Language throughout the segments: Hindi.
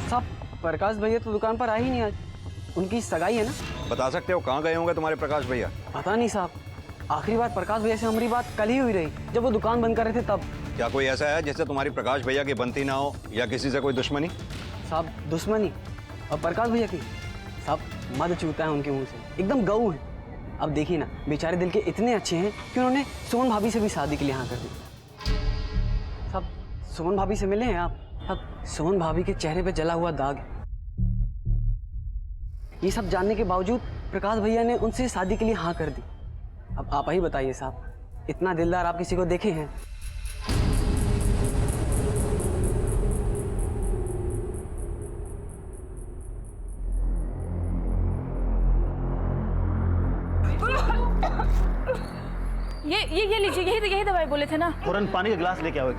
साहब प्रकाश भैया तो दुकान पर आए ही नहीं आज। उनकी सगाई है ना। बता सकते हो कहाँ गए होंगे तुम्हारे प्रकाश भैया? पता नहीं साहब, आखिरी बार प्रकाश भैया से हमारी बात कल ही हुई रही, जब वो दुकान बंद कर रहे थे तब। क्या कोई ऐसा है जिससे तुम्हारी प्रकाश भैया की बनती ना हो या किसी से कोई दुश्मनी? साहब दुश्मनी और प्रकाश भैया की? साहब मद चूता है उनके मुंह से, एकदम गऊ है। अब देखिए ना, बेचारे दिल के इतने अच्छे हैं कि उन्होंने सुमन भाभी से भी शादी के लिए हाँ कर दी। साहब सुमन भाभी से मिले हैं आप? साहब सुमन भाभी के चेहरे पे जला हुआ दाग है। ये सब जानने के बावजूद प्रकाश भैया ने उनसे शादी के लिए हाँ कर दी। अब आप ही बताइए साहब, इतना दिलदार आप किसी को देखे हैं? ये लीजिए, यही दवाई बोले थे ना। तुरंत पानी का गिलास लेके आओ।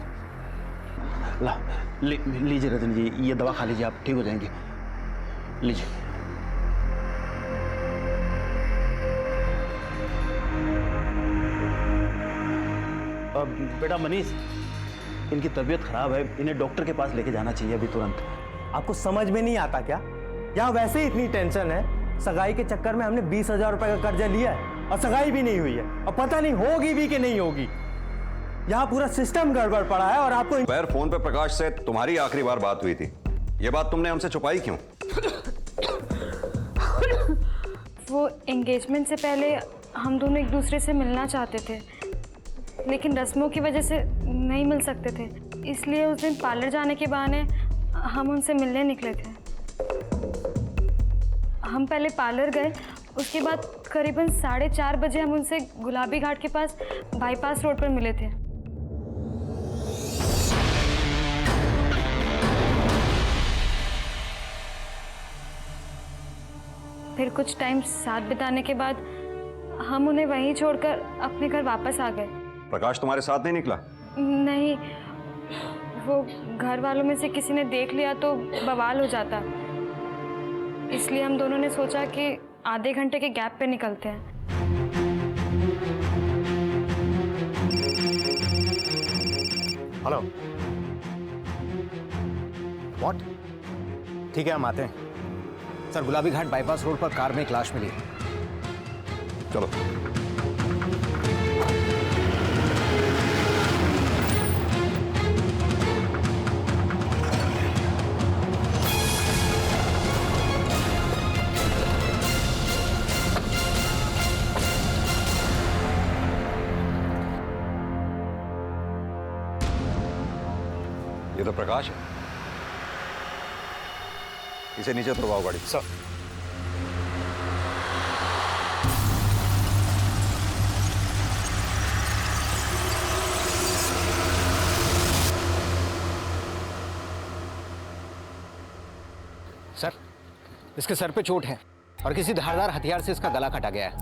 लीजिए रतन जी, ये दवा खा लीजिए, आप ठीक हो जाएंगे। लीजिए। बेटा मनीष, इनकी तबीयत खराब है, इन्हें डॉक्टर के पास लेके जाना चाहिए अभी तुरंत। आपको समझ में नहीं आता क्या? यहाँ वैसे ही इतनी टेंशन है, सगाई के चक्कर में हमने 20,000 रुपए का कर्जा लिया है और सगाई भी नहीं हुई है, और पता नहीं होगी भी कि नहीं होगी। यहाँ पूरा सिस्टम गड़बड़ पड़ा है और आपको पैर फोन पे प्रकाश से तुम्हारी आखिरी बार बात हुई थी, ये बात तुमने हमसे छुपाई क्यों? वो एंगेजमेंट से पहले हम दोनों एक दूसरे से मिलना चाहते थे, लेकिन रस्मों की वजह से नहीं मिल सकते थे, इसलिए उस दिन पार्लर जाने के बहाने हम उनसे मिलने निकले थे। हम पहले पार्लर गए, उसके बाद करीबन 4:30 बजे हम उनसे गुलाबी घाट के पास बाईपास रोड पर मिले थे। फिर कुछ टाइम साथ बिताने के बाद हम उन्हें वहीं छोड़कर अपने घर वापस आ गए। प्रकाश तुम्हारे साथ नहीं निकला? नहीं, वो घर वालों में से किसी ने देख लिया तो बवाल हो जाता, इसलिए हम दोनों ने सोचा कि आधे घंटे के गैप पे निकलते हैं। Hello, what? ठीक है, हम आते हैं। सर, गुलाबी घाट बाईपास रोड पर कार में एक लाश मिली। चलो। ये तो प्रकाश है, इसे नीचे उतरवाओ गाड़ी। सर। सर, इसके सर पे चोट है और किसी धारदार हथियार से इसका गला काटा गया है।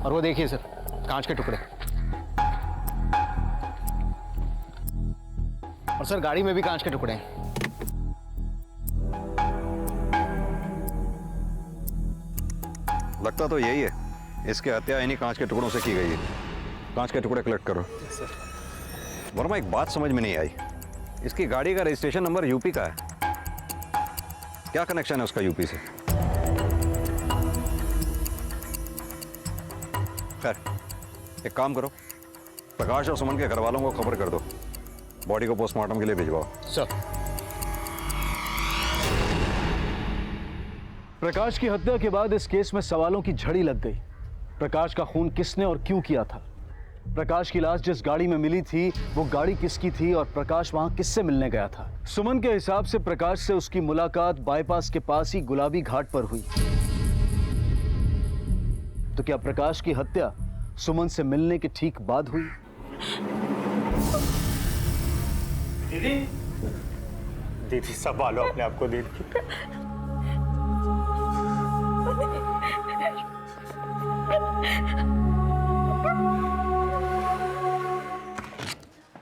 और वो देखिए सर, कांच के टुकड़े। और सर, गाड़ी में भी कांच के टुकड़े हैं। लगता तो यही है, इसकी हत्या इन्हीं कांच के टुकड़ों से की गई है। कांच के टुकड़े कलेक्ट करो। वर्मा, एक बात समझ में नहीं आई, इसकी गाड़ी का रजिस्ट्रेशन नंबर यूपी का है, क्या कनेक्शन है उसका यूपी से? खैर, एक काम करो, प्रकाश और सुमन के घर वालों को खबर कर दो, बॉडी को पोस्टमार्टम के लिए भिजवाओ। सर। प्रकाश की हत्या के बाद इस केस में सवालों की झड़ी लग गई। प्रकाश का खून किसने और क्यों किया था? प्रकाश की लाश जिस गाड़ी में मिली थी, वो गाड़ी किसकी थी और प्रकाश वहां किससे मिलने गया था? सुमन के हिसाब से प्रकाश से उसकी मुलाकात बाईपास के पास ही गुलाबी घाट पर हुई। तो क्या प्रकाश की हत्या सुमन से मिलने के ठीक बाद हुई? दीदी संभालो अपने आप को। दीदी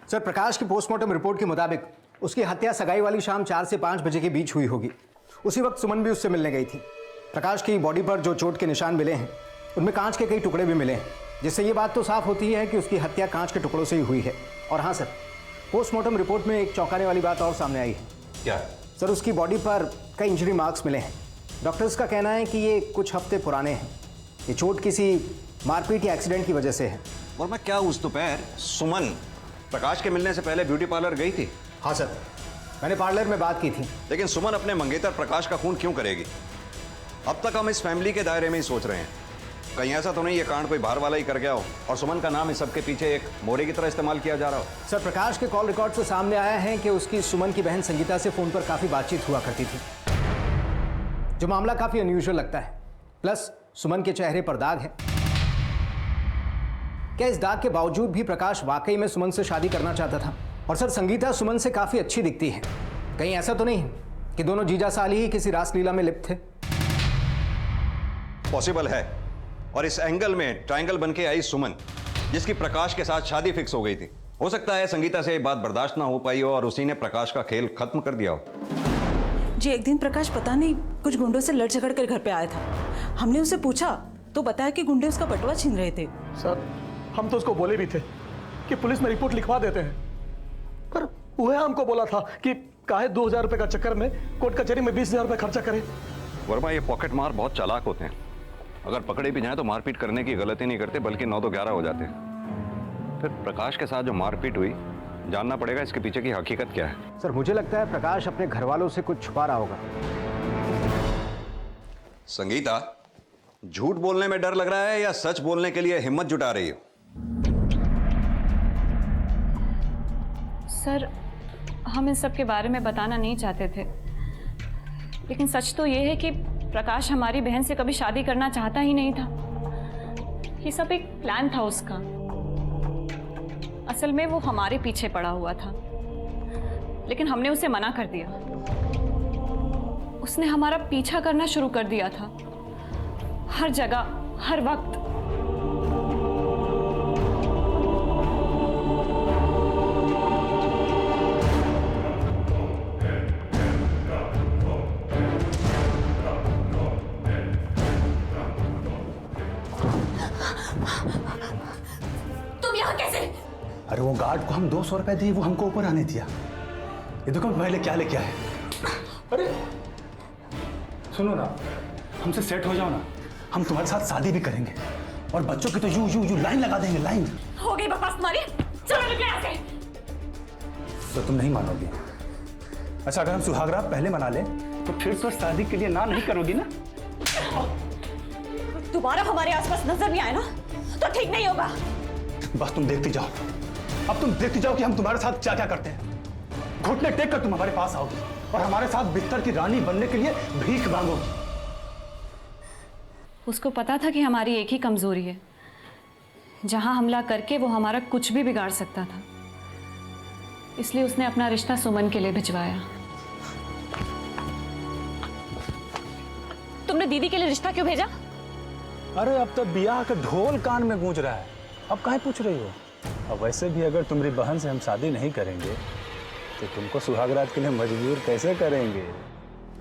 सर, प्रकाश की पोस्टमार्टम रिपोर्ट के मुताबिक उसकी हत्या सगाई वाली शाम 4 से 5 बजे के बीच हुई होगी। उसी वक्त सुमन भी उससे मिलने गई थी। प्रकाश की बॉडी पर जो चोट के निशान मिले हैं, उनमें कांच के कई टुकड़े भी मिले हैं, जिससे ये बात तो साफ होती है कि उसकी हत्या कांच के टुकड़ों से ही हुई है। और हाँ सर, पोस्टमार्टम रिपोर्ट में एक चौंकाने वाली बात और सामने आई है। क्या? सर, उसकी बॉडी पर कई इंजरी मार्क्स मिले हैं। डॉक्टर्स का कहना है कि ये कुछ हफ्ते पुराने हैं। ये चोट किसी मारपीट या एक्सीडेंट की वजह से है। वर्मा, क्या उस दोपहर सुमन प्रकाश के मिलने से पहले ब्यूटी पार्लर गई थी? हाँ सर, मैंने पार्लर में बात की थी। लेकिन सुमन अपने मंगेतर प्रकाश का खून क्यों करेगी? अब तक हम इस फैमिली के दायरे में ही सोच रहे हैं। कहीं ऐसा तो नहीं ये कांड कोई बाहर वाला ही कर गया हो और सुमन का नाम इस सबके पीछे एक मोरे की तरह इस्तेमाल किया जा रहा हो? सर, प्रकाश के कॉल रिकॉर्ड से सामने आया है कि उसकी सुमन की बहन संगीता से फोन पर काफी बातचीत हुआ करती थी, जो मामला काफी अनयूजुअल लगता है। प्लस सुमन के चेहरे पर दाग है। क्या इस दाग के बावजूद भी प्रकाश वाकई में सुमन से शादी करना चाहता था? और सर, संगीता सुमन से काफी अच्छी दिखती है। कहीं ऐसा तो नहीं कि दोनों जीजा साली ही किसी रासलीला में लिप्त थे? पॉसिबल है। और इस एंगल में ट्रायंगल बन के आई सुमन, जिसकी प्रकाश के साथ शादी फिक्स हो गई थी। हो सकता है संगीता से ये बात बर्दाश्त ना हो पाई हो और उसी ने प्रकाश का खेल खत्म कर दिया हो। जी, एक दिन प्रकाश पता नहीं कुछ गुंडों से लड़ झगड़ कर घर पे आया था। हमने उससे पूछा तो बताया कि गुंडे उसका बटुआ छीन रहे थे। सर, हम तो उसको बोले भी थे कि पुलिस में रिपोर्ट लिखवा देते हैं, पर वह हमको बोला था कि काहे 2000 रुपए का चक्कर में कोर्ट कचहरी में 20,000 रुपए खर्चा करे। वर्मा, ये पॉकेट मार बहुत चालाक होते हैं। अगर पकड़े भी जाएं तो मारपीट करने की गलती नहीं करते, बल्कि 9 तो 11 हो जाते हैं। फिर प्रकाश के साथ जो मारपीट हुई, जानना पड़ेगा इसके पीछे की हकीकत क्या है। सर, मुझे लगता है प्रकाश अपने घर वालों से कुछ छुपा रहा होगा। संगीता, झूठ बोलने में डर लग रहा है या सच बोलने के लिए हिम्मत जुटा रही हो? सर, हम इन सब के बारे में बताना नहीं चाहते थे, लेकिन सच तो ये है कि प्रकाश हमारी बहन से कभी शादी करना चाहता ही नहीं था। ये सब एक प्लान था उसका। असल में वो हमारे पीछे पड़ा हुआ था, लेकिन हमने उसे मना कर दिया। उसने हमारा पीछा करना शुरू कर दिया था, हर जगह, हर वक्त। तुम यहाँ कैसे? अरे वो गार्ड को हम 200 रुपए दिए, वो हमको ऊपर आने दिया। ये देखो पहले क्या लेके आए। अरे सुनो ना, हमसे सेट हो जाओ ना, हम तुम्हारे साथ शादी भी करेंगे और बच्चों की तो यू लाइन लगा देंगे, लाइन। हो गई बकवास तुम्हारी, चलो निकले यहाँ से। तो तुम नहीं मानोगी? अच्छा, अगर हम सुहागरात पहले मना ले तो फिर तो शादी के लिए ना नहीं करोगी ना? दोबारा हमारे आसपास नजर नहीं आए ना तो ठीक नहीं होगा। बस तुम देखती जाओ, अब तुम देखती जाओ कि हम तुम्हारे साथ क्या क्या करते हैं। घुटने टेक कर तुम हमारे पास आओगी और हमारे साथ बिस्तर की रानी बनने के लिए भीख मांगोगी। उसको पता था कि हमारी एक ही कमजोरी है, जहां हमला करके वो हमारा कुछ भी बिगाड़ सकता था। इसलिए उसने अपना रिश्ता सुमन के लिए भिजवाया। तुमने दीदी के लिए रिश्ता क्यों भेजा? अरे अब तो ब्याह का ढोल कान में गूंज रहा है, अब काहे पूछ रही हो? और वैसे भी अगर तुम्हारी बहन से हम शादी नहीं करेंगे तो तुमको सुहागरात के लिए मजबूर कैसे करेंगे?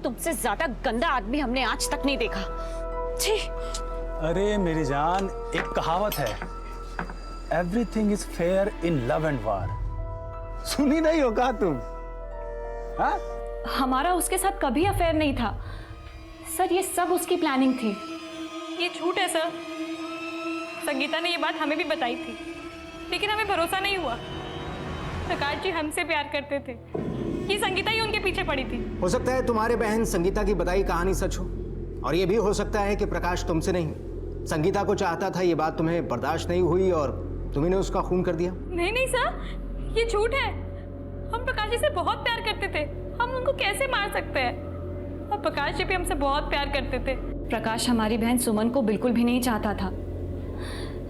तुमसे ज्यादा गंदा आदमी हमने आज तक नहीं देखा। छी। अरे मेरी जान, एक कहावत है, everything is fair in love and वार। सुनी नहीं होगा तुम? हाँ? हमारा उसके साथ कभी अफेयर नहीं था सर, ये सब उसकी प्लानिंग थी। ये झूठ है सर। संगीता ने ये बात हमें भी बताई थी, लेकिन हमें भरोसा नहीं हुआ। प्रकाश जी हमसे प्यार करते थे, ये संगीता ही उनके पीछे पड़ी थी। हो सकता है तुम्हारे बहन संगीता की बताई कहानी सच हो, और ये भी हो सकता है कि प्रकाश तुमसे नहीं, संगीता को चाहता था। ये बात तुम्हें बर्दाश्त नहीं हुई और तुम्ही उसका खून कर दिया। नहीं नहीं सर, ये झूठ है। हम प्रकाश जी से बहुत प्यार करते थे, हम उनको कैसे मार सकते हैं? और प्रकाश जी भी हमसे बहुत प्यार करते थे। प्रकाश हमारी बहन सुमन को बिल्कुल भी नहीं चाहता था,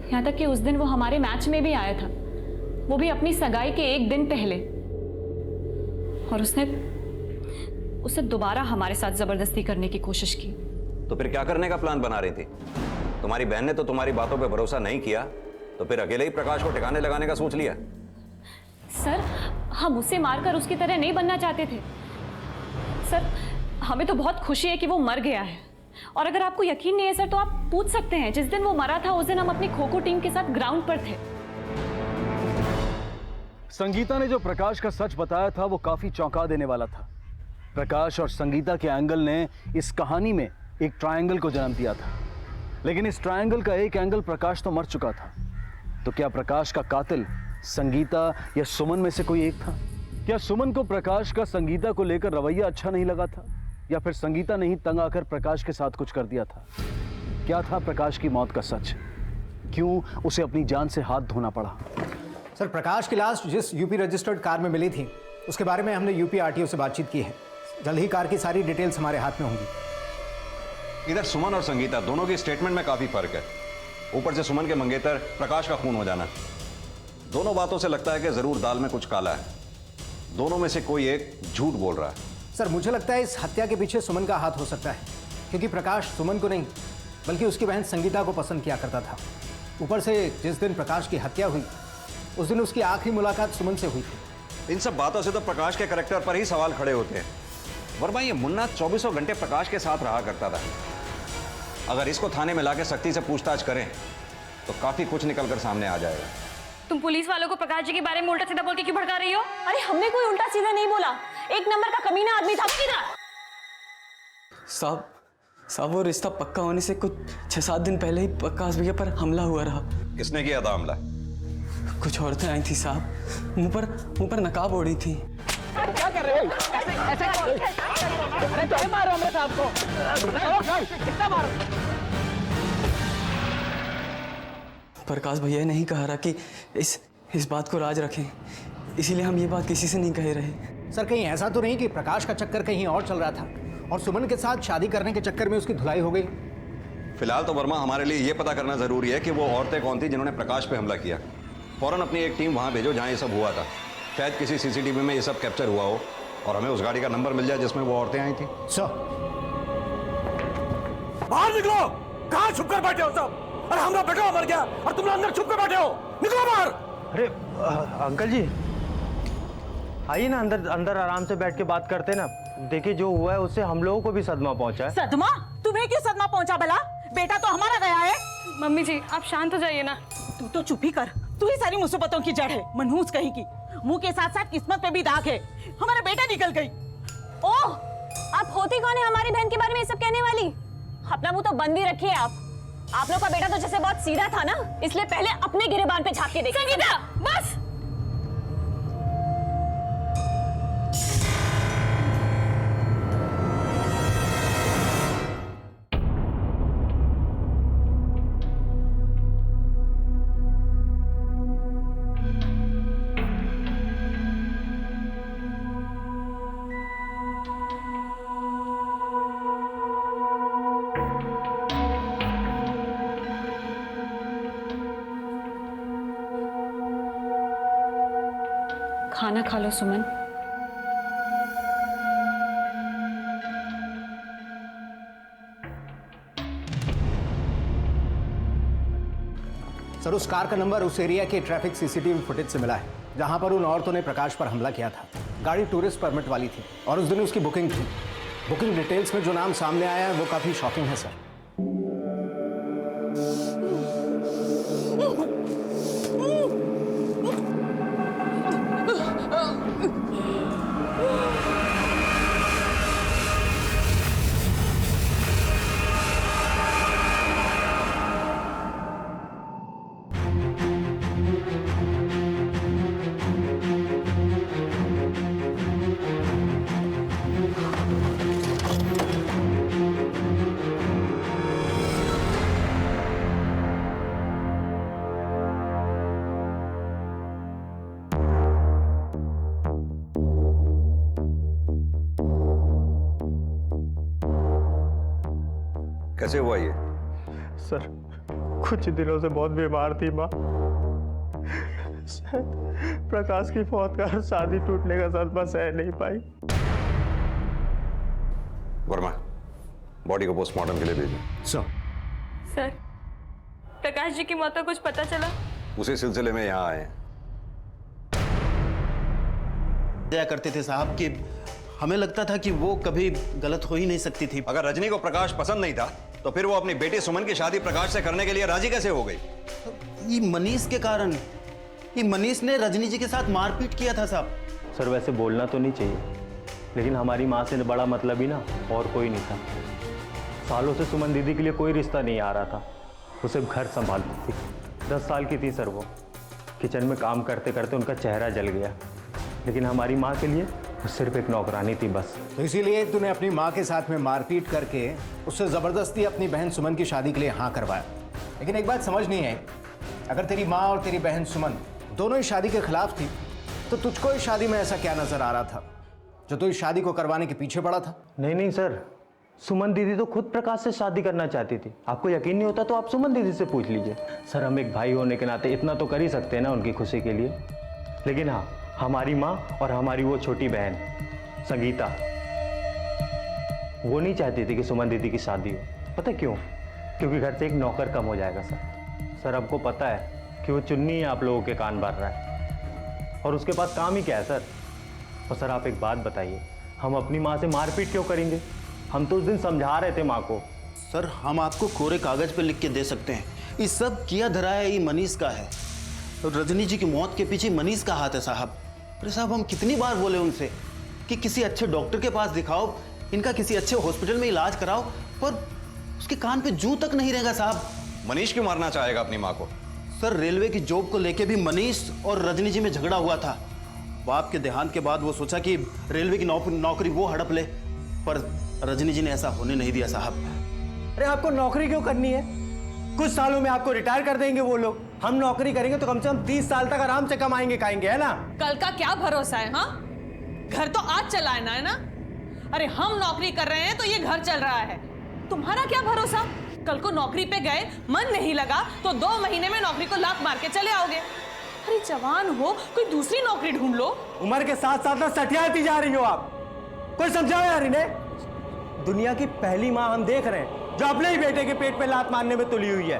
यहाँ तक कि उस दिन वो हमारे मैच में भी आया था, वो भी अपनी सगाई के एक दिन पहले। और उसने दोबारा हमारे साथ जबरदस्ती करने की कोशिश की। तो फिर क्या करने का प्लान बना रही थी? तुम्हारी बहन ने तो तुम्हारी बातों पे भरोसा नहीं किया, तो फिर अकेले ही प्रकाश को ठिकाने लगाने का सोच लिया? सर, हम उसे मारकर उसकी तरह नहीं बनना चाहते थे सर। हमें तो बहुत खुशी है कि वो मर गया है, और अगर आपको यकीन नहीं है सर तो आप पूछ सकते हैं। जिस दिन वो मरा था उस दिन हम अपनी खो खो टीम के साथ ग्राउंड पर थे। संगीता ने जो प्रकाश का सच बताया था वो काफी चौंका देने वाला था। प्रकाश और संगीता के एंगल ने इस कहानी में एक ट्रायंगल को जन्म दिया था, लेकिन इस ट्रायंगल का एक एंगल प्रकाश तो मर चुका था। तो क्या प्रकाश का कातिल संगीता या सुमन में से कोई एक था? क्या सुमन को प्रकाश का संगीता को लेकर रवैया अच्छा नहीं लगा था, या फिर संगीता ने ही तंग आकर प्रकाश के साथ कुछ कर दिया था? क्या था प्रकाश की मौत का सच? क्यों उसे अपनी जान से हाथ धोना पड़ा? सर, प्रकाश की लाश जिस यूपी रजिस्टर्ड कार में मिली थी उसके बारे में हमने यूपी आरटीओ से बातचीत की है। जल्द ही कार की सारी डिटेल्स हमारे हाथ में होंगी। इधर सुमन और संगीता दोनों की स्टेटमेंट में काफी फर्क है। ऊपर से सुमन के मंगेतर प्रकाश का खून हो जाना, दोनों बातों से लगता है कि जरूर दाल में कुछ काला है। दोनों में से कोई एक झूठ बोल रहा है। सर, मुझे लगता है इस हत्या के पीछे सुमन का हाथ हो सकता है, क्योंकि प्रकाश सुमन को नहीं बल्कि उसकी बहन संगीता को पसंद किया करता था। ऊपर से जिस दिन प्रकाश की हत्या हुई उस दिन उसकी आखिरी मुलाकात सुमन से हुई थी। इन सब बातों से तो प्रकाश के कैरेक्टर पर ही सवाल खड़े होते हैं। वर्मा, ये मुन्ना 24 घंटे प्रकाश के साथ रहा करता था। अगर इसको थाने में लाके सख्ती से पूछताछ करें तो काफी कुछ निकलकर सामने आ जाएगा। तुम पुलिस वालों को प्रकाश जी के बारे में उल्टा सीधा बोल के क्यों भड़का रही हो? अरे हमने कोई उल्टा सीधा नहीं बोला, एक नंबर का कमीना आदमी था। साहब वो रिश्ता पक्का होने से कुछ 6-7 दिन पहले ही प्रकाश भैया पर हमला हुआ रहा। किसने किया था हमला? कुछ औरतें आई थी साहब, मुंह पर नकाब ओढ़ी थी। क्या कर रहे हो? ऐसे अरे मारो हमरे साहब को, कितना मारो? प्रकाश भैया ने ही कहा रहा कि इस बात को राज रखें, इसीलिए हम ये बात किसी से नहीं कह रहे। सर, कहीं ऐसा तो नहीं कि प्रकाश का चक्कर कहीं और चल रहा था और सुमन के साथ शादी करने के चक्कर में उसकी धुलाई हो गई? फिलहाल तो वर्मा, हमारे लिए यह पता करना जरूरी है कि वो औरतें कौन थी जिन्होंने प्रकाश पे हमला किया। फौरन अपनी एक टीम वहां भेजो जहां ये सब हुआ था। शायद किसी सीसीटीवी में ये सब कैप्चर हुआ हो और हमें उस गाड़ी का नंबर मिल जाए जिसमें वो औरतें आई थी। सर, बाहर निकलो! कहाँ छुप कर बैठे हो सब? अरे हमारा बेटा मर गया और तुम लोग अंदर छुप कर बैठे हो। निकलो बाहर! अरे अंकल जी, आइए ना अंदर अंदर आराम से बैठ के बात करते ना। देखिए जो हुआ है उससे हम लोगों को भी सदमा पहुंचा है। सदमा? तुम्हें क्यों सदमा पहुंचा भला? बेटा तो हमारा गया है। मम्मी जी आप शांत हो जाइए ना। तू तो चुप ही कर, तू ही सारी मुसीबतों की जड़ है। मनहूस कहीं की, मुंह के साथ साथ किस्मत पे भी दाग है। हमारा बेटा निकल गई। ओह, आप होती कौन है हमारी बहन के बारे में ये सब कहने वाली? अपना मुंह तो बंद ही रखिए आप लोग का बेटा तो जैसे बहुत सीधा था ना, इसलिए पहले अपने गिरेबान पे झांक के देखिए। संगीता बस। खाना खा लो सुमन। सर, उस कार का नंबर उस एरिया के ट्रैफिक सीसीटीवी फुटेज से मिला है जहां पर उन औरतों ने प्रकाश पर हमला किया था। गाड़ी टूरिस्ट परमिट वाली थी और उस दिन उसकी बुकिंग थी। बुकिंग डिटेल्स में जो नाम सामने आया है वो काफी शॉकिंग है सर। कैसे हुआ ये? सर, कुछ दिनों से बहुत बीमार थी माँ। प्रकाश की मौत का शादी टूटने का सदमा सह नहीं पाई। वर्मा, बॉडी को पोस्टमार्टम के लिए भेजो। सर प्रकाश जी की मौत का कुछ पता चला? उसी सिलसिले में यहाँ आए हैं। दया करते थे साहब कि हमें लगता था कि वो कभी गलत हो ही नहीं सकती थी। अगर रजनी को प्रकाश पसंद नहीं था तो फिर वो अपनी बेटी सुमन की शादी प्रकाश से करने के लिए राजी कैसे हो गई? ये मनीष के कारण। ये मनीष ने रजनी जी के साथ मारपीट किया था साहब। सर वैसे बोलना तो नहीं चाहिए, लेकिन हमारी माँ से बड़ा मतलब ही ना और कोई नहीं था। सालों से सुमन दीदी के लिए कोई रिश्ता नहीं आ रहा था। वो सिर्फ घर संभालती थी। 10 साल की थी सर वो। किचन में काम करते करते उनका चेहरा जल गया, लेकिन हमारी माँ के लिए वो सिर्फ एक नौकरानी थी बस। तो इसीलिए तूने अपनी माँ के साथ में मारपीट करके उससे ज़बरदस्ती अपनी बहन सुमन की शादी के लिए हाँ करवाया। लेकिन एक बात समझ नहीं आई, अगर तेरी माँ और तेरी बहन सुमन दोनों ही शादी के खिलाफ थी तो तुझको इस शादी में ऐसा क्या नजर आ रहा था जो तू इस शादी को करवाने के पीछे पड़ा था? नहीं सर, सुमन दीदी तो खुद प्रकाश से शादी करना चाहती थी। आपको यकीन नहीं होता तो आप सुमन दीदी से पूछ लीजिए। सर हम एक भाई होने के नाते इतना तो कर ही सकते हैं ना उनकी खुशी के लिए। लेकिन हाँ, हमारी माँ और हमारी वो छोटी बहन संगीता, वो नहीं चाहती थी कि सुमन दीदी की शादी हो। पता क्यों? क्योंकि घर से एक नौकर कम हो जाएगा सर हमको पता है कि वो चुन्नी है आप लोगों के कान भर रहा है, और उसके पास काम ही क्या है सर। और सर आप एक बात बताइए, हम अपनी माँ से मारपीट क्यों करेंगे? हम तो उस दिन समझा रहे थे माँ को। सर हम आपको कोरे कागज पे लिख के दे सकते हैं, ये सब किया धरा है ये मनीष का है। तो रजनी जी की मौत के पीछे मनीष का हाथ है साहब। अरे साहब हम कितनी बार बोले उनसे कि किसी अच्छे डॉक्टर के पास दिखाओ, इनका किसी अच्छे हॉस्पिटल में इलाज कराओ, पर उसके कान पे जूं तक नहीं रहेगा साहब। मनीष क्यों मारना चाहेगा अपनी माँ को? सर रेलवे की जॉब को लेके भी मनीष और रजनी जी में झगड़ा हुआ था। बाप के देहांत के बाद वो सोचा कि रेलवे की नौकरी वो हड़प ले, पर रजनी जी ने ऐसा होने नहीं दिया साहब। अरे आपको नौकरी क्यों करनी है? कुछ सालों में आपको रिटायर कर देंगे वो लोग। हम नौकरी करेंगे तो कम से कम 30 साल तक आराम से कमाएंगे खाएंगे, है ना? कल का क्या भरोसा है? हाँ, घर तो आज चलाना है ना। अरे हम नौकरी कर रहे हैं तो ये घर चल रहा है, तुम्हारा क्या भरोसा? कल को नौकरी पे गए, मन नहीं लगा तो 2 महीने में नौकरी को लात मार के चले आओगे। अरे जवान हो, कोई दूसरी नौकरी ढूंढ लो। उम्र के साथ साथ ना सठियाती जा रही हो आप। कोई समझाओ यार इन्हें। दुनिया की पहली माँ हम देख रहे हैं जो अपने ही बेटे के पेट पे लात मारने में तुली हुई है।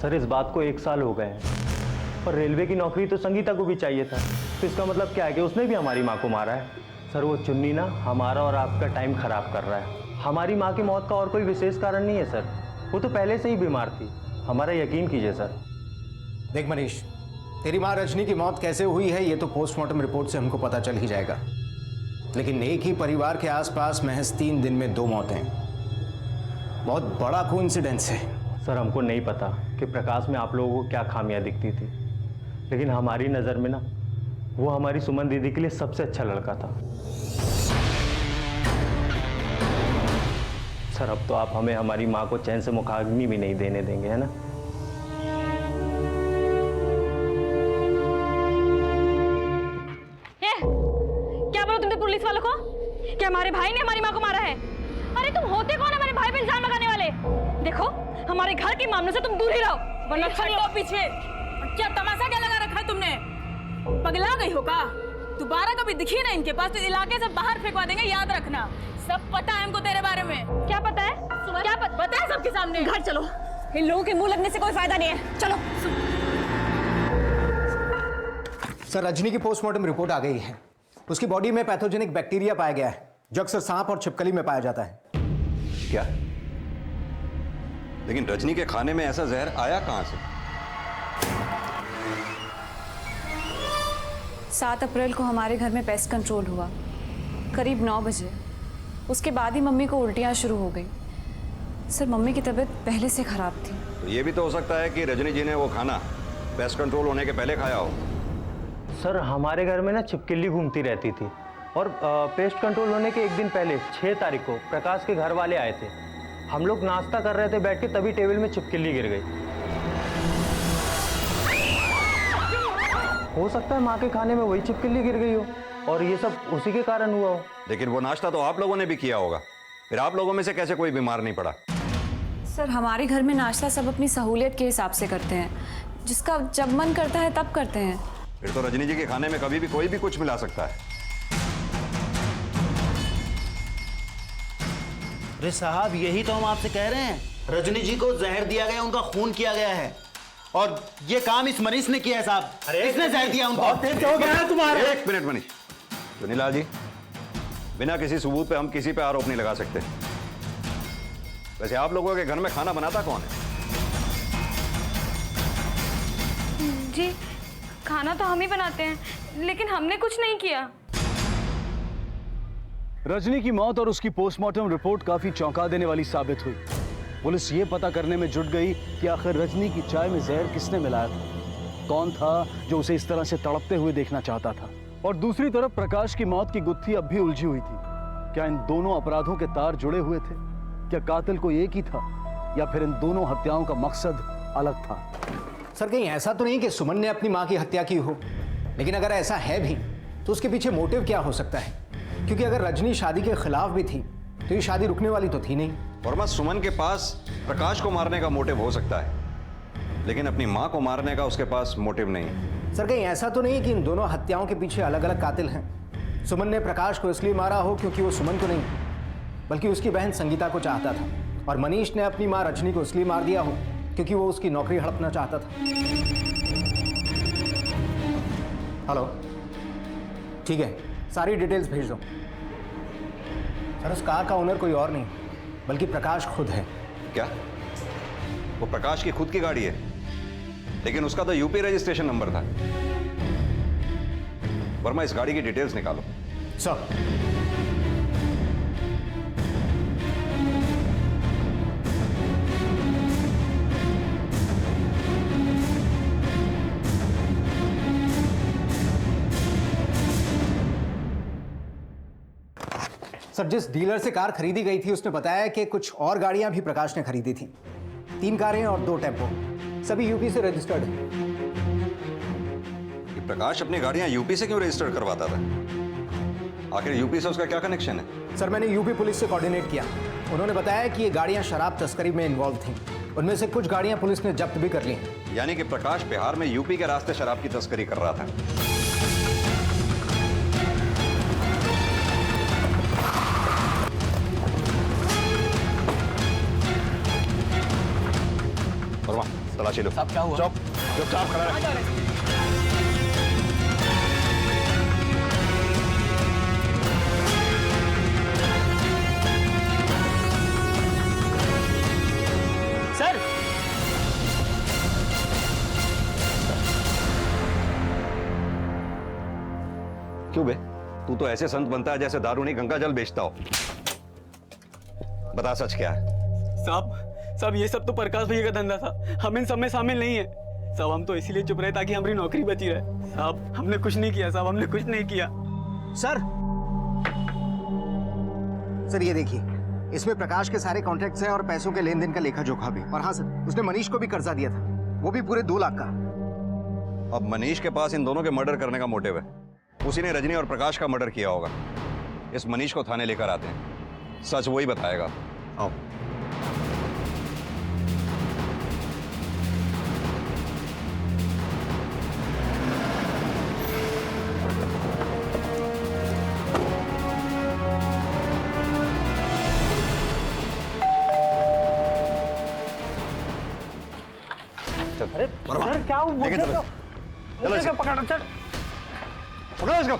सर इस बात को 1 साल हो गए हैं, और रेलवे की नौकरी तो संगीता को भी चाहिए था। तो इसका मतलब क्या है कि उसने भी हमारी माँ को मारा है? सर वो चुन्नी ना हमारा और आपका टाइम खराब कर रहा है। हमारी माँ की मौत का और कोई विशेष कारण नहीं है सर, वो तो पहले से ही बीमार थी, हमारा यकीन कीजिए सर। देख मनीष, तेरी माँ रजनी की मौत कैसे हुई है ये तो पोस्टमार्टम रिपोर्ट से हमको पता चल ही जाएगा, लेकिन एक ही परिवार के आसपास महज 3 दिन में 2 मौतें, बहुत बड़ा कोइंसिडेंस है। सर हमको नहीं पता कि प्रकाश में आप लोगों को क्या खामियां दिखती थी, लेकिन हमारी नज़र में ना वो हमारी सुमन दीदी के लिए सबसे अच्छा लड़का था। सर अब तो आप हमें हमारी माँ को चैन से मुखाग्नि भी नहीं देने देंगे, है ना? क्या बोलो तुमने पुलिस वालों को कि हमारे भाई ने हमारी माँ को मारा है? अरे तुम होते कौन हमारे भाई पे इल्जाम लगाने वाले? देखो हमारे घर के मामलों से तुम दूर ही रहो, वरना हटो पीछे। क्या तमाशा क्या लगा रखा है तुमने? पगला गई हो का? दोबारा कभी दिखी ना इनके पास तो इलाके से बाहर फेंकवा देंगे, याद रखना। सब पता है हमको तेरे बारे में। क्या पता है? क्या पता है सबके सामने? घर चलो, इन लोगों के मुंह लगने से कोई फायदा नहीं है, चलो। सर रजनी की पोस्टमार्टम रिपोर्ट आ गई है। उसकी बॉडी में पैथोजेनिक बैक्टीरिया पाया गया है जो अक्सर सांप और छिपकली में पाया जाता है। क्या? लेकिन रजनी के खाने में ऐसा जहर आया कहां से? 7 अप्रैल को हमारे घर में पेस्ट कंट्रोल हुआ, करीब 9 बजे। उसके बाद ही मम्मी को उल्टियाँ शुरू हो गई। सर मम्मी की तबीयत पहले से खराब थी। तो ये भी तो हो सकता है कि रजनी जी ने वो खाना पेस्ट कंट्रोल होने के पहले खाया हो। सर हमारे घर में ना छिपकली घूमती रहती थी, और पेस्ट कंट्रोल होने के 1 दिन पहले 6 तारीख को प्रकाश के घर वाले आए थे। हम लोग नाश्ता कर रहे थे बैठ के, तभी टेबल में छिपकली गिर गई। हो सकता है माँ के खाने में वही छिपकली गिर गई हो और ये सब उसी के कारण हुआ हो। लेकिन वो नाश्ता तो आप लोगों ने भी किया होगा, फिर आप लोगों में से कैसे कोई बीमार नहीं पड़ा? सर हमारे घर में नाश्ता सब अपनी सहूलियत के हिसाब से करते हैं, जिसका जब मन करता है तब करते हैं। फिर तो रजनी जी के खाने में कभी भी कोई भी कुछ मिला सकता है। अरे साहब यही तो हम आपसे कह रहे हैं, रजनी जी को जहर दिया गया, उनका खून किया गया है, और ये काम इस मनीष ने किया है साहब। इसने जहर दिया उनको। हो गया है तुम्हारे। 1 मिनट मनीष। सुनीलाल जी, बिना किसी सबूत पे हम किसी पे आरोप नहीं लगा सकते। वैसे आप लोगों के घर में खाना बनाता कौन है? जी खाना तो हम ही बनाते हैं, लेकिन हमने कुछ नहीं किया। रजनी की मौत और उसकी पोस्टमार्टम रिपोर्ट काफी चौंका देने वाली साबित हुई। पुलिस ये पता करने में जुट गई कि आखिर रजनी की चाय में जहर किसने मिलाया था, कौन था जो उसे इस तरह से तड़पते हुए देखना चाहता था। और दूसरी तरफ प्रकाश की मौत की गुत्थी अब भी उलझी हुई थी। क्या इन दोनों अपराधों के तार जुड़े हुए थे? क्या कातिल कोई एक ही था या फिर इन दोनों हत्याओं का मकसद अलग था? सर कहीं ऐसा तो नहीं कि सुमन ने अपनी मां की हत्या की हो, लेकिन अगर ऐसा है भी तो उसके पीछे मोटिव क्या हो सकता है? क्योंकि अगर रजनी शादी के खिलाफ भी थी तो ये शादी रुकने वाली तो थी नहीं। वर्मा, सुमन के पास प्रकाश को मारने का मोटिव हो सकता है, लेकिन अपनी मां को मारने का उसके पास मोटिव नहीं। सर कहीं ऐसा तो नहीं कि इन दोनों हत्याओं के पीछे अलग अलग कातिल हैं? सुमन ने प्रकाश को इसलिए मारा हो क्योंकि वो सुमन को नहीं बल्कि उसकी बहन संगीता को चाहता था, और मनीष ने अपनी मां रजनी को इसलिए मार दिया हो क्योंकि वो उसकी नौकरी हड़पना चाहता था। हेलो, ठीक है, सारी डिटेल्स भेज दो। सर उस कार का ओनर कोई और नहीं बल्कि प्रकाश खुद है। क्या वो प्रकाश की खुद की गाड़ी है? लेकिन उसका तो यूपी रजिस्ट्रेशन नंबर था। वर्मा, इस गाड़ी की डिटेल्स निकालो। सर सर जिस डीलर से कार खरीदी गई थी उसने बताया कि कुछ और गाड़ियां भी प्रकाश ने खरीदी थी। 3 कारें और 2 टेम्पो, सभी यूपी से रजिस्टर्ड है। कि प्रकाश अपनी गाड़ियां यूपी से क्यों रजिस्टर करवाता था? आखिर यूपी से उसका क्या कनेक्शन है? सर मैंने यूपी पुलिस से कोऑर्डिनेट किया। उन्होंने बताया कि ये गाड़ियां शराब तस्करी में इन्वॉल्व थीं। उनमें से कुछ गाड़ियां पुलिस ने जब्त भी कर ली हैं। यानी कि प्रकाश बिहार में यूपी के रास्ते शराब की तस्करी कर रहा था। वर्मा, तलाशी लो। साहब क्या हुआ? चुपचाप खड़ा रहे। सर क्यों बे? तू तो ऐसे संत बनता है जैसे दारू नहीं गंगा जल बेचता हो। बता सच क्या है? साहब ये सब तो प्रकाश भैया का धंधा था, हम इन सब में शामिल नहीं है। साहब हम तो इसीलिए चुप रहे ताकि हमारी नौकरी बची रहे। साहब हमने कुछ नहीं किया, साहब हमने कुछ नहीं किया। सर ये देखिए, इसमें प्रकाश के सारे कॉन्ट्रैक्ट्स हैं और पैसों के लेन देन का लेखा जोखा भी। और हाँ सर, उसने मनीष को भी कर्जा दिया था, वो भी पूरे 2 लाख का। अब मनीष के पास इन दोनों के मर्डर करने का मोटिव है। उसी ने रजनी और प्रकाश का मर्डर किया होगा। इस मनीष को थाने लेकर आते हैं, सच वही बताएगा। आओ। अरे सर क्या हुआ? लेके चलो। चलो इसको पकड़ो सर। पकड़ो इसको।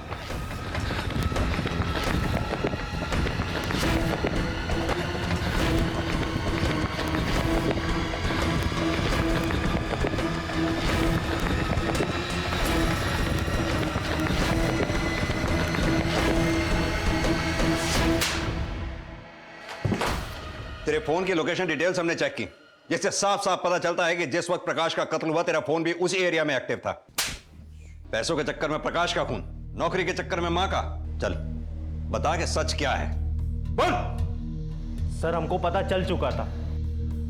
तेरे फोन की लोकेशन डिटेल्स हमने चेक की, जिससे साफ साफ पता चलता है कि जिस वक्त प्रकाश का कत्ल हुआ तेरा फोन भी उसी एरिया में एक्टिव था। पैसों के चक्कर में प्रकाश का खून, नौकरी के चक्कर में मां का। चल बता के सच क्या है, बोल। सर हमको पता चल चुका था,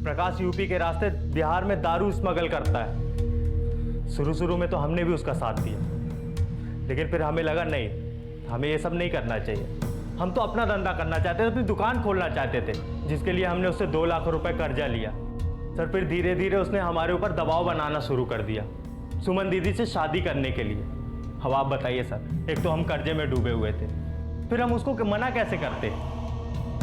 प्रकाश यूपी के रास्ते बिहार में दारू स्मगल करता है। शुरू में तो हमने भी उसका साथ दिया, लेकिन फिर हमें लगा नहीं, हमें ये सब नहीं करना चाहिए। हम तो अपना धंधा करना चाहते थे, अपनी दुकान खोलना चाहते थे, जिसके लिए हमने उससे 2 लाख रुपए कर्जा लिया। सर फिर धीरे धीरे उसने हमारे ऊपर दबाव बनाना शुरू कर दिया, सुमन दीदी से शादी करने के लिए। अब आप बताइए सर, एक तो हम कर्जे में डूबे हुए थे, फिर हम उसको मना कैसे करते?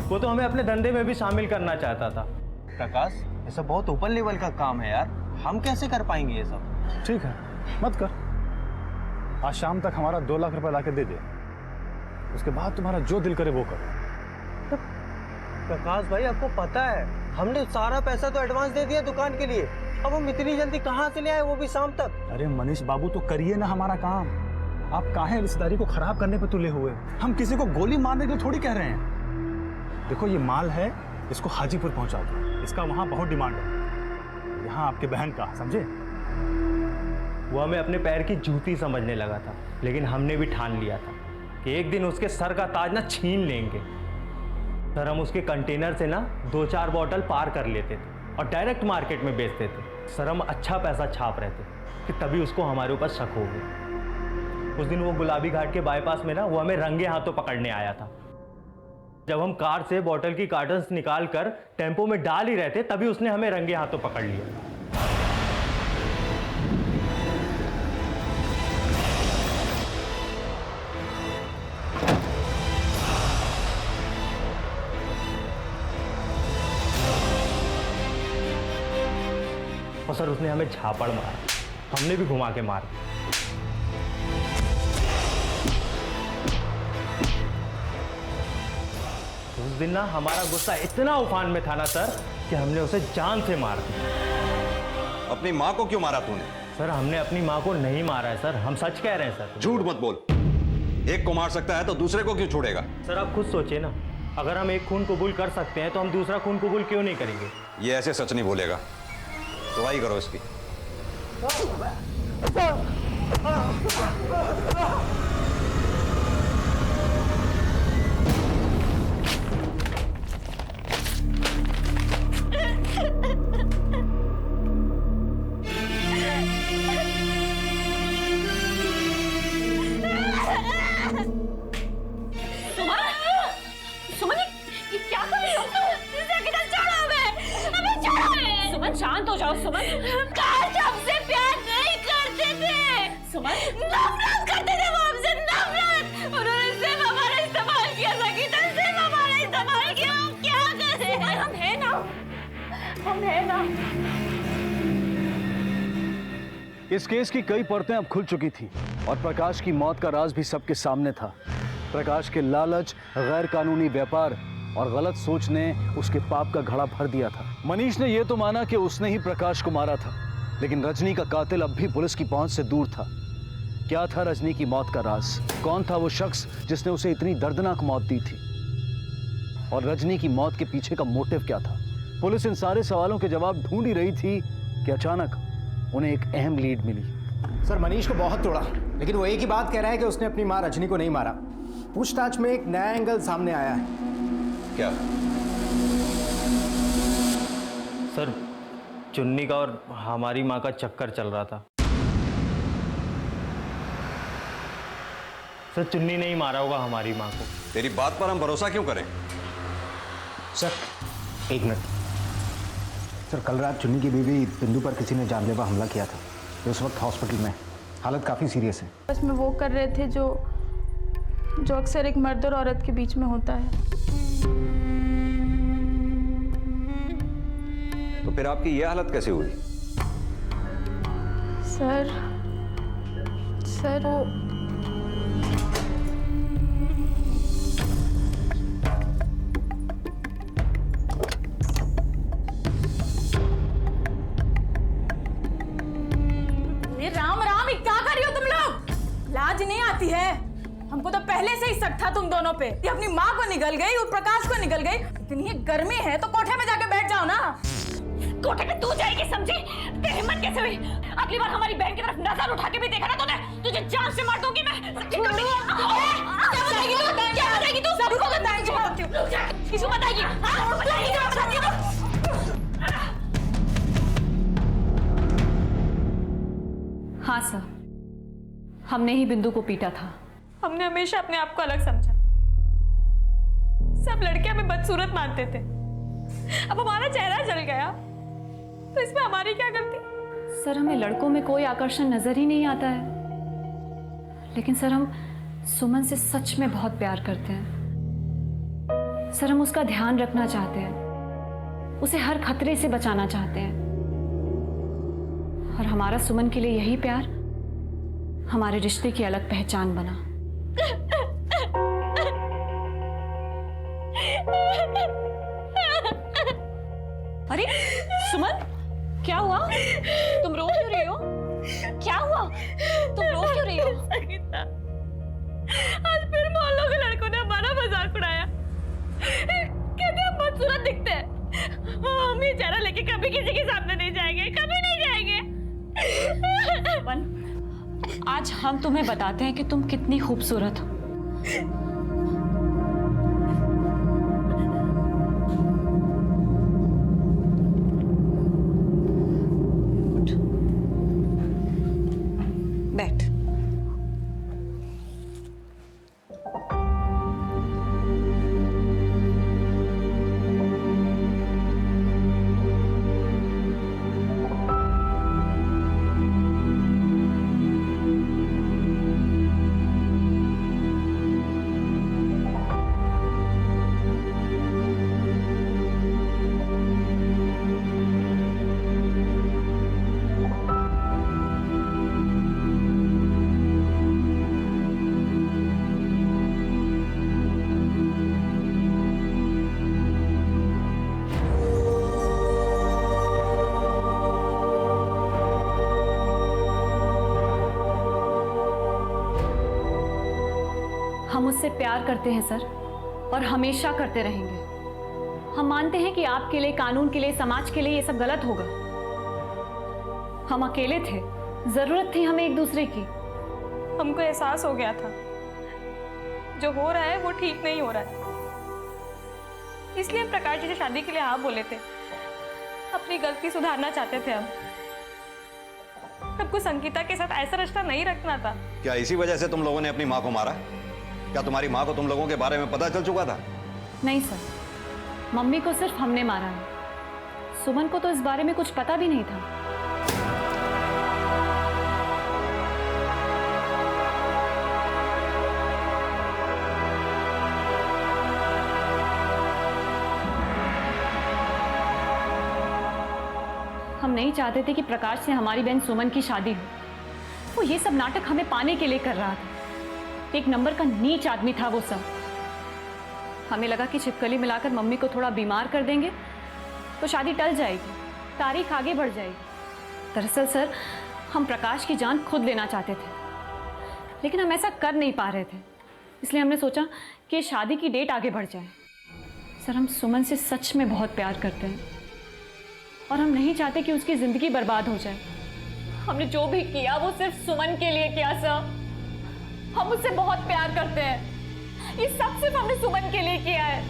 वो तो हमें अपने धंधे में भी शामिल करना चाहता था। प्रकाश, ये सब बहुत ऊपर लेवल का काम है यार, हम कैसे कर पाएंगे ये सब? ठीक है, मत कर। आज शाम तक हमारा 2 लाख रुपए लाके दे दे, उसके बाद तुम्हारा जो दिल करे वो कर। प्रकाश भाई आपको पता है, हमने सारा पैसा तो एडवांस दे दिया दुकान के लिए, अब हम इतनी जल्दी कहाँ से ले आए, वो भी शाम तक? अरे मनीष बाबू, तो करिए ना हमारा काम। आप काहे रिश्तेदारी को खराब करने पे तुले हुए? हम किसी को गोली मारने के लिए थोड़ी कह रहे हैं। देखो ये माल है, इसको हाजीपुर पहुंचा दो, इसका वहां बहुत डिमांड है, यहाँ आपके बहन का, समझे? वो हमें अपने पैर की जूती समझने लगा था, लेकिन हमने भी ठान लिया था कि एक दिन उसके सर का ताज ना छीन लेंगे। सर हम उसके कंटेनर से ना 2-4 बॉटल पार कर लेते थे और डायरेक्ट मार्केट में बेचते थे। सर हम अच्छा पैसा छाप रहे थे कि तभी उसको हमारे ऊपर शक हो गया। उस दिन वो गुलाबी घाट के बाईपास में ना वो हमें रंगे हाथों पकड़ने आया था। जब हम कार से बॉटल की कार्टन्स निकाल कर टेम्पो में डाल ही रहे थे, तभी उसने हमें रंगे हाथों पकड़ लिया। और सर उसने हमें झापड़ मारा, हमने भी घुमा के मारा। उस दिन ना हमारा गुस्सा इतना उफान में था ना सर कि हमने उसे जान से मार दिया। अपनी माँ को क्यों मारा तूने? सर हमने अपनी माँ को नहीं मारा है सर, हम सच कह रहे हैं सर। झूठ मत बोल। एक को मार सकता है तो दूसरे को क्यों छोड़ेगा? सर आप खुद सोचिए ना, अगर हम एक खून कबूल कर सकते हैं तो हम दूसरा खून कबूल क्यों नहीं करेंगे? ये ऐसे सच नहीं बोलेगा। दवाई करो इसकी। शांत हो जाओ सुमन। काश हमसे प्यार नहीं करते थे सुमन, नफरत करते थे वो हमसे, नफरत। उन्होंने सिर्फ हमारा इस्तेमाल किया संगीता, सिर्फ हमारा इस्तेमाल किया। हम क्या करें? हम हैं ना, हम हैं ना। इस केस की कई परतें अब खुल चुकी थी और प्रकाश की मौत का राज भी सबके सामने था। प्रकाश के लालच, गैर कानूनी व्यापार और गलत सोच ने उसके पाप का घड़ा भर दिया था। मनीष ने यह तो माना कि उसने ही प्रकाश को मारा था, लेकिन रजनी का कातिल अब भी पुलिस की पहुंच से दूर था। क्या था रजनी की मौत का राज? कौन था वो शख्स जिसने उसे इतनी दर्दनाक मौत दी थी? और रजनी की मौत के पीछे का मोटिव क्या था? पुलिस इन सारे सवालों के जवाब ढूंढ ही रही थी कि अचानक उन्हें एक अहम लीड मिली। सर मनीष को बहुत तोड़ा, लेकिन वो एक ही बात कह रहा है कि उसने अपनी मां रजनी को नहीं मारा। पूछताछ में एक नया एंगल सामने आया है। क्या? सर चुन्नी का और हमारी माँ का चक्कर चल रहा था। सर चुन्नी नहीं मारा होगा हमारी माँ को। तेरी बात पर हम भरोसा क्यों करें? सर एक मिनट। सर कल रात चुन्नी की बीवी बिंदु पर किसी ने जानलेवा हमला किया था, तो उस वक्त हॉस्पिटल में हालत काफ़ी सीरियस है। बस में वो कर रहे थे जो अक्सर एक मर्द और औरत के बीच में होता है। तो फिर आपकी यह हालत कैसे हुई? सर वो राम राम, क्या कर रही हो तुम लोग? लाज नहीं आती है? हमको तो पहले से ही शक था तुम दोनों पे। ये अपनी माँ को निगल गई और प्रकाश को निगल गई। इतनी गर्मी है तो कोठे में जाके बैठ जाओ ना। कोठे में तू जाएगी समझी? तेरी हिम्मत कैसे हुई? अगली बार हमारी बहन की तरफ नजर उठा के भी देखा ना तूने, तुझे जान से मार दूंगी मैं। क्या बताएगी तू? सबको बताएगी। किसको बताएगी? हाँ सर, हमने ही बिंदु को पीटा था। हमने हमेशा अपने आप को अलग समझा। सब लड़के हमें बदसूरत मानते थे। अब हमारा चेहरा जल गया तो इसमें हमारी क्या गलती? सर हमें लड़कों में कोई आकर्षण नजर ही नहीं आता है, लेकिन सर हम सुमन से सच में बहुत प्यार करते हैं। सर हम उसका ध्यान रखना चाहते हैं, उसे हर खतरे से बचाना चाहते हैं, और हमारा सुमन के लिए यही प्यार हमारे रिश्ते की अलग पहचान बना। अरे सुमन, क्या हुआ? तुम रो क्यों रही हो? क्या हुआ? तुम रो क्यों रही हो? संगीता, आज फिर मोहल्लों के लड़कों ने हमारा मजाक उड़ाया। कहते हम बदसूरत दिखते हैं। हम ये चेहरा लेके कभी किसी के सामने नहीं जाएंगे, कभी नहीं जाएंगे। आज हम तुम्हें बताते हैं कि तुम कितनी खूबसूरत हो। बैठ। हम उससे प्यार करते हैं सर, और हमेशा करते रहेंगे। हम मानते हैं कि आपके लिए, कानून के लिए, समाज के लिए ये सब गलत होगा। हम अकेले थे, जरूरत थी हमें एक दूसरे की। हमको एहसास हो गया था जो हो रहा है वो ठीक नहीं हो रहा है, इसलिए हम प्रकाश जी से शादी के लिए हाँ बोले थे। अपनी गलती सुधारना चाहते थे हम। सबको संगीता के साथ ऐसा रिश्ता नहीं रखना था। क्या इसी वजह से तुम लोगों ने अपनी माँ को मारा? क्या तुम्हारी माँ को तुम लोगों के बारे में पता चल चुका था? नहीं सर, मम्मी को सिर्फ हमने मारा है। सुमन को तो इस बारे में कुछ पता भी नहीं था। हम नहीं चाहते थे कि प्रकाश से हमारी बहन सुमन की शादी हो। वो ये सब नाटक हमें पाने के लिए कर रहा था। एक नंबर का नीच आदमी था वो सब। हमें लगा कि छिपकली मिलाकर मम्मी को थोड़ा बीमार कर देंगे तो शादी टल जाएगी, तारीख आगे बढ़ जाएगी। दरअसल सर, हम प्रकाश की जान खुद लेना चाहते थे, लेकिन हम ऐसा कर नहीं पा रहे थे। इसलिए हमने सोचा कि शादी की डेट आगे बढ़ जाए। सर, हम सुमन से सच में बहुत प्यार करते हैं और हम नहीं चाहते कि उसकी ज़िंदगी बर्बाद हो जाए। हमने जो भी किया वो सिर्फ सुमन के लिए किया सर। हम उससे बहुत प्यार करते हैं। ये सब सिर्फ हमने सुमन के लिए किया है।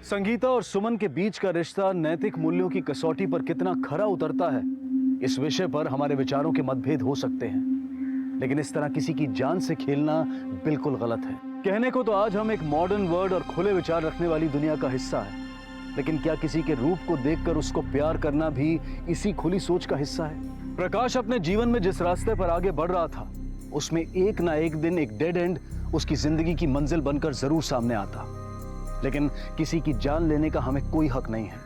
संगीता और सुमन के बीच का रिश्ता नैतिक मूल्यों की कसौटी पर कितना खरा उतरता है, इस विषय पर हमारे विचारों के मतभेद हो सकते हैं, लेकिन इस तरह किसी की जान से खेलना बिल्कुल गलत है। कहने को तो आज हम एक मॉडर्न वर्ल्ड और खुले विचार रखने वाली दुनिया का हिस्सा है, लेकिन क्या किसी के रूप को देखकर उसको प्यार करना भी इसी खुली सोच का हिस्सा है? प्रकाश अपने जीवन में जिस रास्ते पर आगे बढ़ रहा था, उसमें एक ना एक दिन एक डेड एंड उसकी जिंदगी की मंजिल बनकर जरूर सामने आता, लेकिन किसी की जान लेने का हमें कोई हक नहीं है।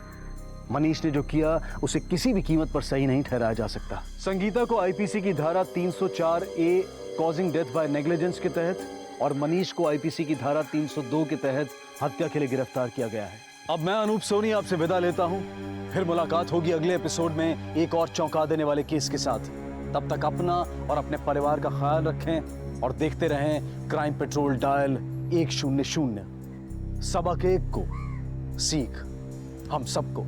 मनीष ने जो किया उसे किसी भी कीमत पर सही नहीं ठहराया जा सकता। संगीता को आईपीसी की धारा 304A causing death by negligence के तहत और मनीष को आईपीसी की धारा 302 के तहत हत्या के लिए गिरफ्तार किया गया है। अब मैं अनूप सोनी आपसे विदा लेता हूं। फिर मुलाकात होगी अगले एपिसोड में एक और चौंका देने वाले केस के साथ। तब तक अपना और अपने परिवार का ख्याल रखें और देखते रहें क्राइम पेट्रोल डायल 100। सबक एक को, सीख हम सबको।